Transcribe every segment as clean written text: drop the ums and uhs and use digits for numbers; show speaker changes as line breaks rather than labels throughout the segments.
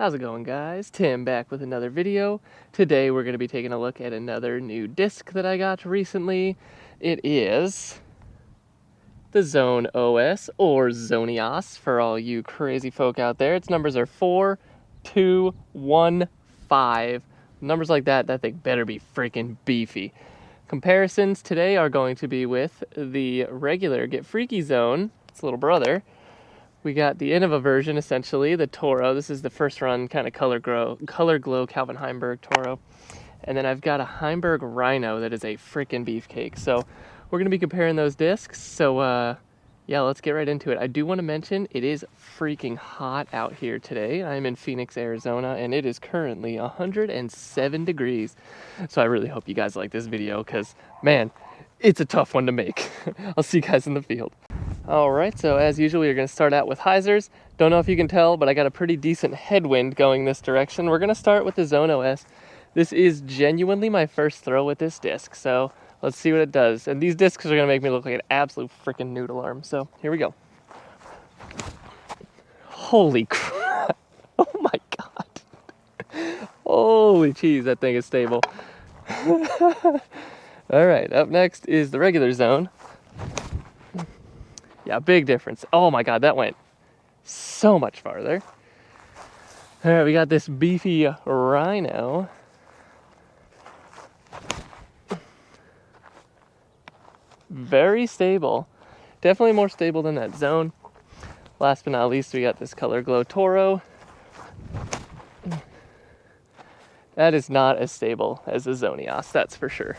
How's it going, guys? Tim back with another video. Today we're going to be taking a look at another new disc that I got recently. It is the Zone OS, or Zonios for all you crazy folk out there. Its numbers are 4215. Numbers like that thing better be freaking beefy. Comparisons today are going to be with the regular Get Freaky Zone, its little brother. We got the Innova version, essentially, the Toro. This is the first run kind of color glow Calvin Heimberg Toro. And then I've got a Heimberg Rhyno that is a freaking beefcake. So we're going to be comparing those discs. So yeah, let's get right into it. I do want to mention it is freaking hot out here today. I'm in Phoenix, Arizona, and it is currently 107 degrees. So I really hope you guys like this video because, man, it's a tough one to make. I'll see you guys in the field. Alright, so as usual, you're going to start out with hyzers. Don't know if you can tell, but I got a pretty decent headwind going this direction. We're going to start with the Zone OS. This is genuinely my first throw with this disc, so let's see what it does. And these discs are going to make me look like an absolute freaking noodle arm, so here we go. Holy crap! Oh my god! Holy cheese, that thing is stable. Alright, up next is the regular Zone. Yeah, big difference. Oh my god, that went so much farther. All right, we got this beefy Rhyno. Very stable. Definitely more stable than that Zone. Last but not least, we got this Color Glow Toro. That is not as stable as the Zonios, that's for sure.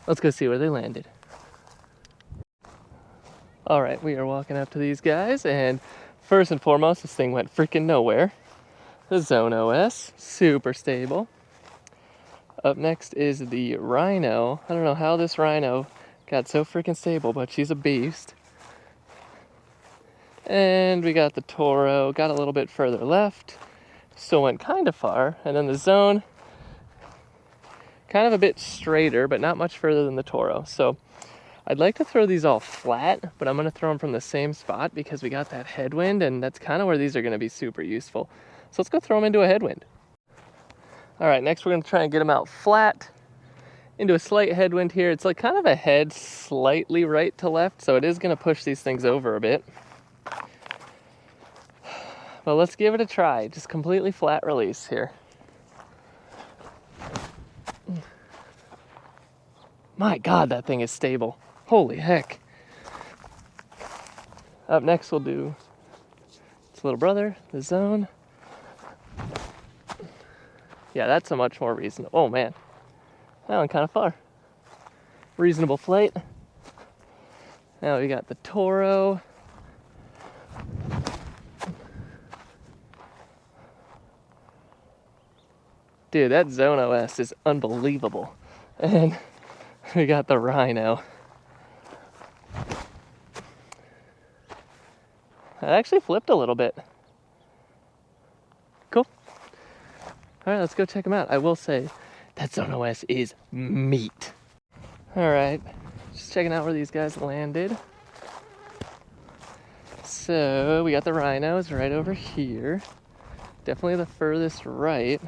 Let's go see where they landed. All right, we are walking up to these guys, and first and foremost, this thing went freaking nowhere. The Zone OS, super stable. Up next is the Rhyno. I don't know how this Rhyno got so freaking stable, but she's a beast. And we got the Toro, got a little bit further left, still went kind of far. And then the Zone, kind of a bit straighter, but not much further than the Toro. So I'd like to throw these all flat, but I'm going to throw them from the same spot because we got that headwind, and that's kind of where these are going to be super useful. So let's go throw them into a headwind. All right, next we're going to try and get them out flat into a slight headwind here. It's like kind of a head slightly right to left, so it is going to push these things over a bit. But let's give it a try. Just completely flat release here. My god, that thing is stable. Holy heck. Up next we'll do its little brother, the Zone. Yeah, that's a much more reasonable. Oh man, that one kind of far. Reasonable flight. Now we got the Toro. Dude, that Zone OS is unbelievable. And we got the Rhyno. That actually flipped a little bit. Cool. All right, let's go check them out. I will say that Zone OS is meat. All right, just checking out where these guys landed. So we got the Rhynos right over here. Definitely the furthest right.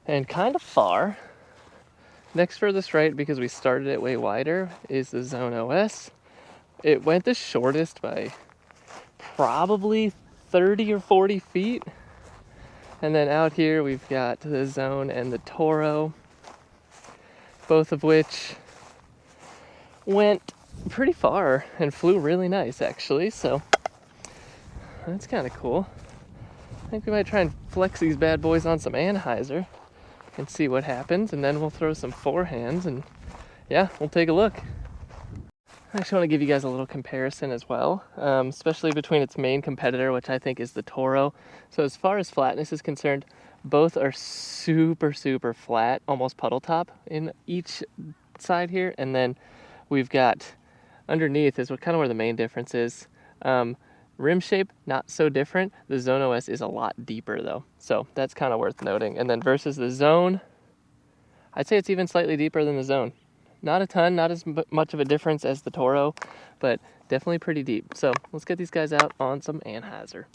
And kind of far. Next furthest right, because we started it way wider, is the Zone OS. It went the shortest by probably 30 or 40 feet. And then out here we've got the Zone and the Toro, both of which went pretty far and flew really nice actually, so that's kind of cool. I think we might try and flex these bad boys on some Anheuser and see what happens, and then we'll throw some forehands and yeah, we'll take a look. I actually want to give you guys a little comparison as well, especially between its main competitor, which I think is the Toro. So as far as flatness is concerned, both are super, super flat, almost puddle top in each side here. And then we've got underneath is what kind of where the main difference is. Rim shape, not so different. The Zone OS is a lot deeper though. So that's kind of worth noting. And then versus the Zone, I'd say it's even slightly deeper than the Zone. Not a ton, not as much of a difference as the Toro, but definitely pretty deep. So let's get these guys out on some Anheuser.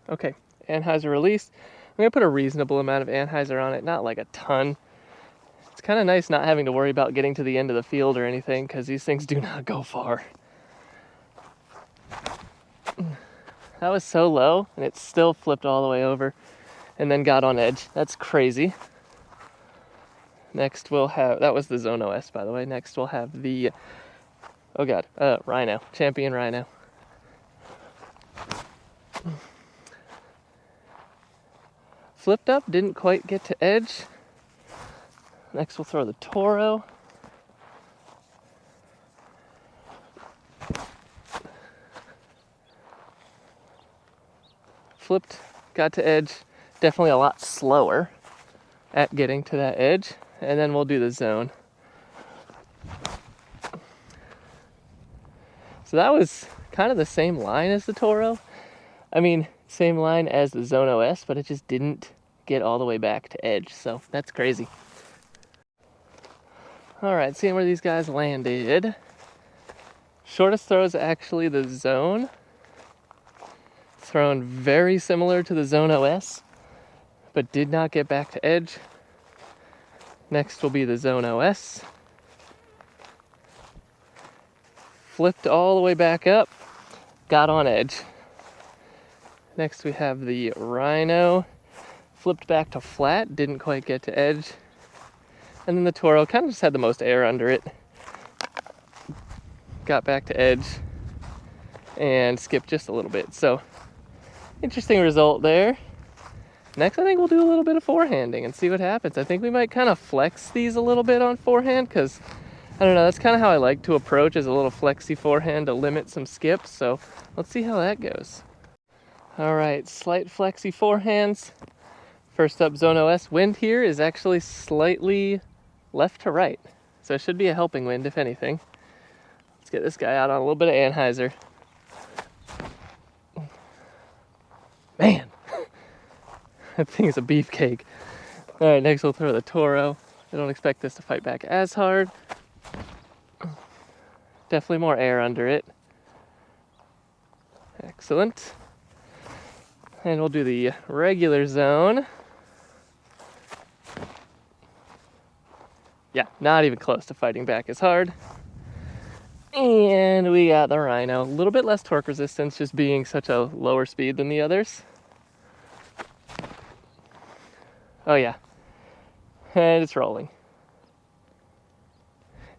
Okay, anhyzer release. I'm gonna put a reasonable amount of anhyzer on it, not like a ton. It's kind of nice not having to worry about getting to the end of the field or anything, because these things do not go far. That was so low, and it still flipped all the way over and then got on edge. That's crazy. Next we'll have, that was the Zone OS, by the way. Next we'll have the, oh god, Rhyno, champion Rhyno. Flipped up, didn't quite get to edge. Next we'll throw the Toro. Flipped, got to edge, definitely a lot slower at getting to that edge. And then we'll do the zone. So that was kind of the same line as the Toro. I mean, same line as the Zone OS, but it just didn't get all the way back to edge. So that's crazy. All right, seeing where these guys landed. Shortest throw is actually the Zone. Thrown very similar to the Zone OS, but did not get back to edge. Next will be the Zone OS. Flipped all the way back up, got on edge. Next we have the Rhyno. Flipped back to flat, didn't quite get to edge. And then the Toro kind of just had the most air under it. Got back to edge and skipped just a little bit. So, interesting result there. Next, I think we'll do a little bit of forehanding and see what happens. I think we might kind of flex these a little bit on forehand because, I don't know, that's kind of how I like to approach, is a little flexy forehand to limit some skips. So let's see how that goes. All right, slight flexy forehands. First up, Zone OS. Wind here is actually slightly left to right. So it should be a helping wind, if anything. Let's get this guy out on a little bit of anhyzer. Man. That thing is a beefcake. All right, next we'll throw the Toro. I don't expect this to fight back as hard. Definitely more air under it. Excellent. And we'll do the regular zone. Yeah, not even close to fighting back as hard. And we got the Rhyno. A little bit less torque resistance, just being such a lower speed than the others. Oh yeah, and it's rolling.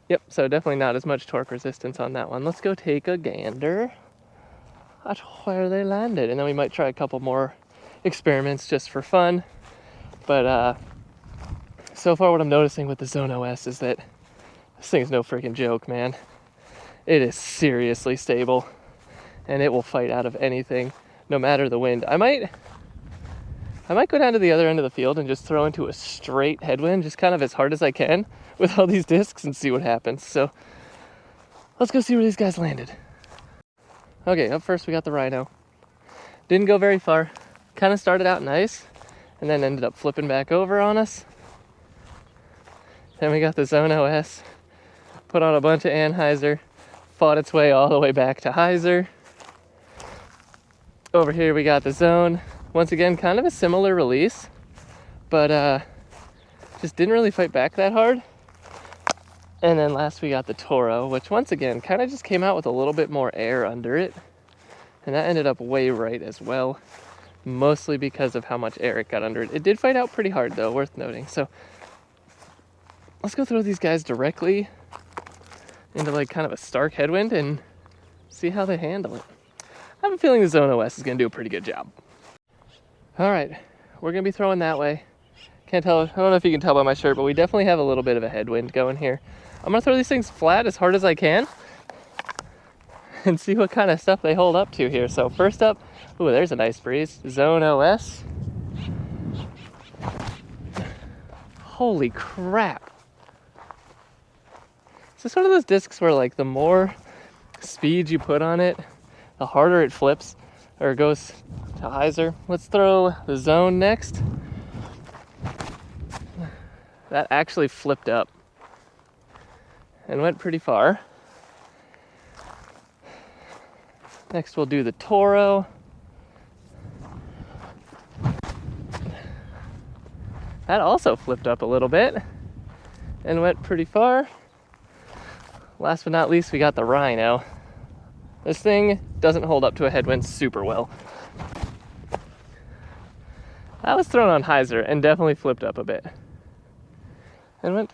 Yep, so definitely not as much torque resistance on that one. Let's go take a gander at where they landed, and then we might try a couple more experiments just for fun. But so far what I'm noticing with the Zone OS is that this thing's no freaking joke, man. It is seriously stable, and it will fight out of anything, no matter the wind. I might go down to the other end of the field and just throw into a straight headwind, just kind of as hard as I can with all these discs and see what happens. So let's go see where these guys landed. Okay, up first we got the Rhyno. Didn't go very far. Kind of started out nice and then ended up flipping back over on us. Then we got the Zone OS. Put on a bunch of anhyzer. Fought its way all the way back to hyzer. Over here we got the Zone. Once again, kind of a similar release, but just didn't really fight back that hard. And then last we got the Toro, which once again kind of just came out with a little bit more air under it. And that ended up way right as well, mostly because of how much air it got under it. It did fight out pretty hard though, worth noting. So let's go throw these guys directly into like kind of a stark headwind and see how they handle it. I have a feeling the Zone OS is gonna do a pretty good job. All right, we're gonna be throwing that way. Can't tell, I don't know if you can tell by my shirt, but we definitely have a little bit of a headwind going here. I'm gonna throw these things flat as hard as I can and see what kind of stuff they hold up to here. So first up, ooh, there's a nice breeze. Zone OS. Holy crap. Is this one of those discs where like the more speed you put on it, the harder it flips or goes to hyzer? Let's throw the Zone next. That actually flipped up and went pretty far. Next we'll do the Toro. That also flipped up a little bit and went pretty far. Last but not least, we got the Rhyno. This thing doesn't hold up to a headwind super well. That was thrown on hyzer and definitely flipped up a bit and went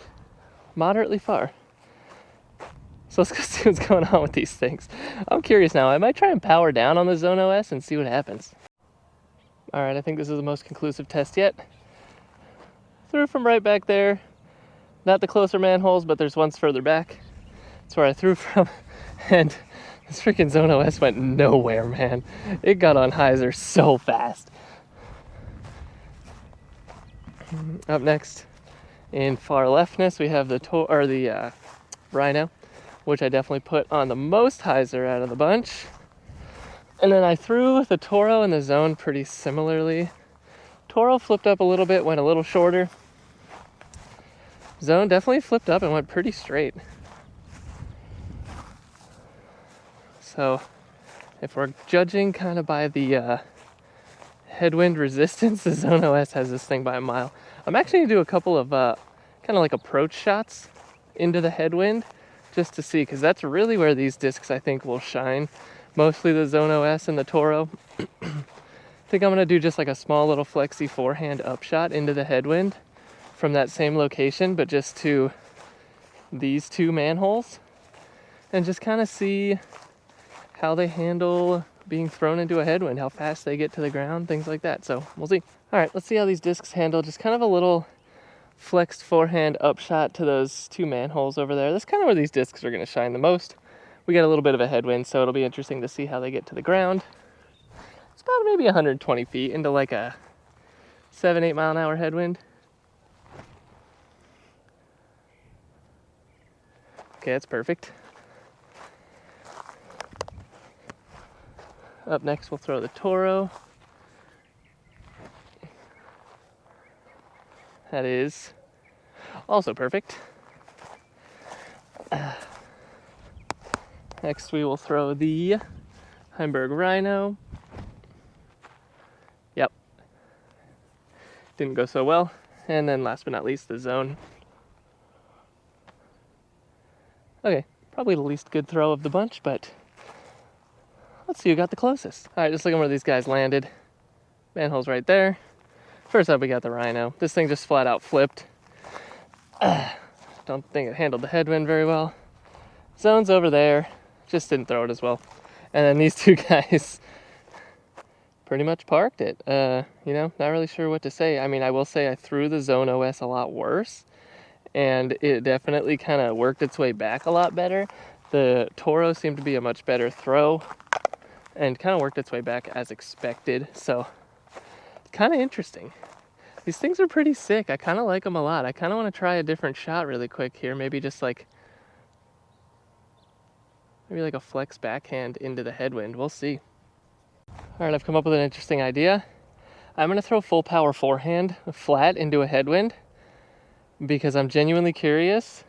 moderately far. So let's go see what's going on with these things. I'm curious now. I might try and power down on the Zone OS and see what happens. All right, I think this is the most conclusive test yet. Threw from right back there. Not the closer manholes, but there's ones further back. That's where I threw from. And this freaking Zone OS went nowhere, man. It got on hyzer so fast. Up next, in far leftness, we have the Rhyno, which I definitely put on the most hyzer out of the bunch. And then I threw the Toro and the Zone pretty similarly. Toro flipped up a little bit, went a little shorter. Zone definitely flipped up and went pretty straight. So if we're judging kind of by the headwind resistance, the Zone OS has this thing by a mile. I'm actually gonna do a couple of kind of like approach shots into the headwind just to see, because that's really where these discs I think will shine. Mostly the Zone OS and the Toro. I think I'm gonna do just like a small little flexi forehand upshot into the headwind from that same location, but just to these two manholes, and just kind of see how they handle being thrown into a headwind, how fast they get to the ground, things like that. So we'll see. All right, let's see how these discs handle just kind of a little flexed forehand upshot to those two manholes over there. That's kind of where these discs are gonna shine the most. We got a little bit of a headwind, so it'll be interesting to see how they get to the ground. It's about maybe 120 feet into like a 7-8 mile an hour headwind. Okay, that's perfect. Up next, we'll throw the Toro. That is also perfect. Next, we will throw the Heimberg Rhyno. Yep. Didn't go so well. And then last but not least, the Zone. Okay, probably the least good throw of the bunch, but let's see who got the closest. All right, just looking where these guys landed. Manhole's right there. First up, we got the Rhyno. This thing just flat out flipped. Don't think it handled the headwind very well. Zone's over there. Just didn't throw it as well. And then these two guys pretty much parked it. You know, not really sure what to say. I mean, I will say I threw the Zone OS a lot worse, and it definitely kind of worked its way back a lot better. The Toro seemed to be a much better throw and kind of worked its way back as expected. So kind of interesting. These things are pretty sick. I kind of like them a lot. I kind of want to try a different shot really quick here. Maybe just like a flex backhand into the headwind. We'll see. All right, I've come up with an interesting idea. I'm going to throw full power forehand flat into a headwind because I'm genuinely curious.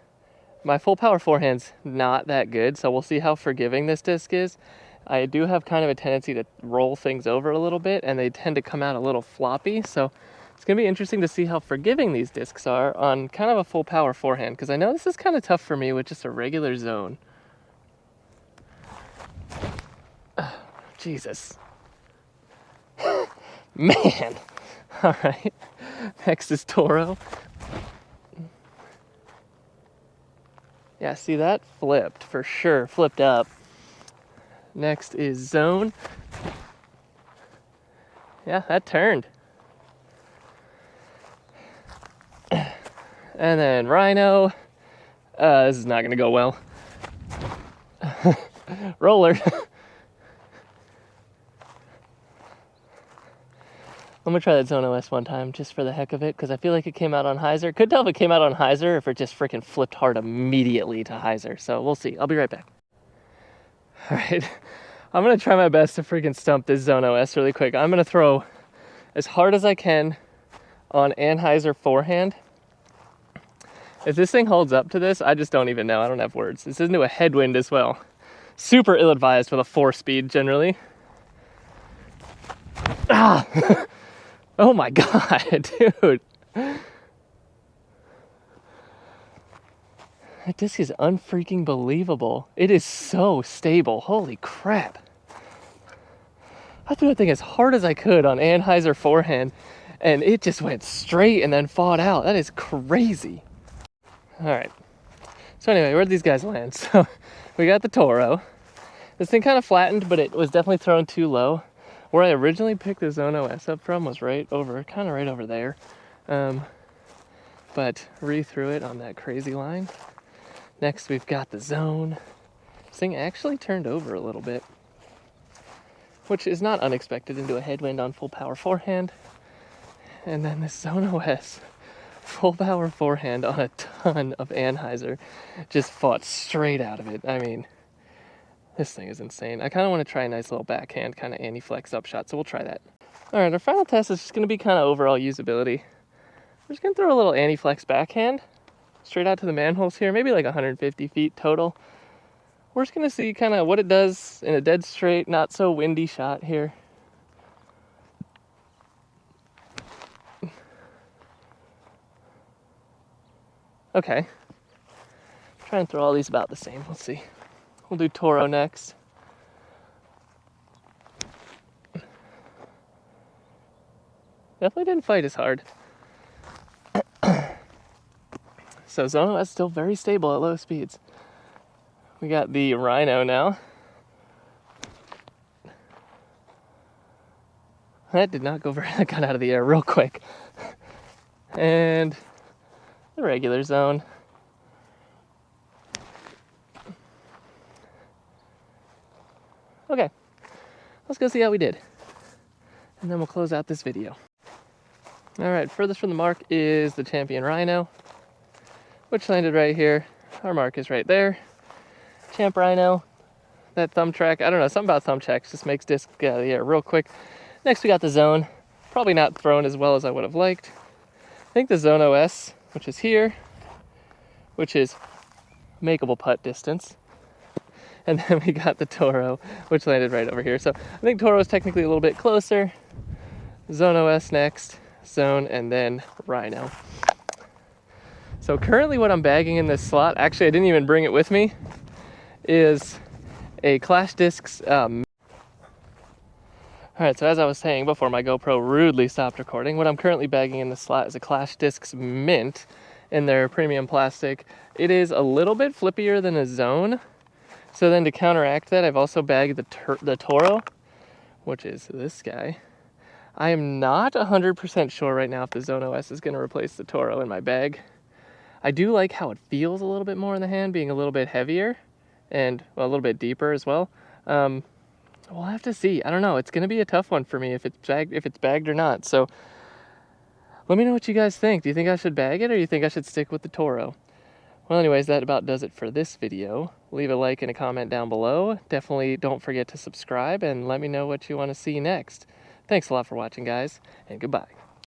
My full power forehand's not that good, so we'll see how forgiving this disc is. I do have kind of a tendency to roll things over a little bit, and they tend to come out a little floppy, so it's going to be interesting to see how forgiving these discs are on kind of a full power forehand, because I know this is kind of tough for me with just a regular Zone. Jesus. Man. All right. Next is Toro. Yeah, see that? Flipped for sure. Flipped up. Next is Zone. Yeah, that turned. And then Rhyno. This is not going to go well. Roller. I'm going to try that Zone OS one time just for the heck of it, because I feel like it came out on hyzer. Could tell if it came out on hyzer or if it just freaking flipped hard immediately to hyzer. So we'll see. I'll be right back. All right. I'm going to try my best to freaking stump this Zone OS really quick. I'm going to throw as hard as I can on Anheuser forehand. If this thing holds up to this, I just don't even know. I don't have words. This is into a headwind as well. Super ill-advised with a 4-speed generally. Ah! Oh my god, dude. That disc is unfreaking believable. It is so stable. Holy crap. I threw that thing as hard as I could on Anheuser forehand, and it just went straight and then fought out. That is crazy. All right. So anyway, where'd these guys land? So we got the Toro. This thing kind of flattened, but it was definitely thrown too low. Where I originally picked the Zone OS up from was right over there. But re-threw it on that crazy line. Next, we've got the Zone. This thing actually turned over a little bit, which is not unexpected into a headwind on full power forehand. And then the Zone OS, full power forehand on a ton of Anheuser, just fought straight out of it. I mean, this thing is insane. I kind of want to try a nice little backhand, kind of anti-flex upshot, so we'll try that. All right, our final test is just going to be kind of overall usability. We're just going to throw a little anti-flex backhand straight out to the manholes here, maybe like 150 feet total. We're just going to see kind of what it does in a dead straight, not so windy shot here. Okay. Try and throw all these about the same. Let's see. We'll do Toro next. Definitely didn't fight as hard. So Zone OS still very stable at low speeds. We got the Rhyno now. That did not go very, that got out of the air real quick. And the regular Zone. Okay, let's go see how we did. And then we'll close out this video. All right, furthest from the mark is the Champion Rhyno, which landed right here. Our mark is right there. Champ Rhyno, that thumb track, I don't know, something about thumb tracks just makes discs get out of the air real quick. Next we got the Zone, probably not thrown as well as I would have liked. I think the Zone OS, which is here, which is makeable putt distance. And then we got the Toro, which landed right over here. So I think Toro is technically a little bit closer. Zone OS next, Zone, and then Rhyno. So currently what I'm bagging in this slot, actually I didn't even bring it with me, is a Clash Discs. Alright, so as I was saying before my GoPro rudely stopped recording, what I'm currently bagging in this slot is a Clash Discs Mint in their premium plastic. It is a little bit flippier than a Zone. So then to counteract that, I've also bagged the Toro, which is this guy. I am not 100% sure right now if the Zone OS is going to replace the Toro in my bag. I do like how it feels a little bit more in the hand, being a little bit heavier and well, a little bit deeper as well. We'll have to see. I don't know. It's going to be a tough one for me if it's bagged or not. So let me know what you guys think. Do you think I should bag it or do you think I should stick with the Toro? Well, anyways, that about does it for this video. Leave a like and a comment down below. Definitely don't forget to subscribe and let me know what you want to see next. Thanks a lot for watching, guys, and goodbye.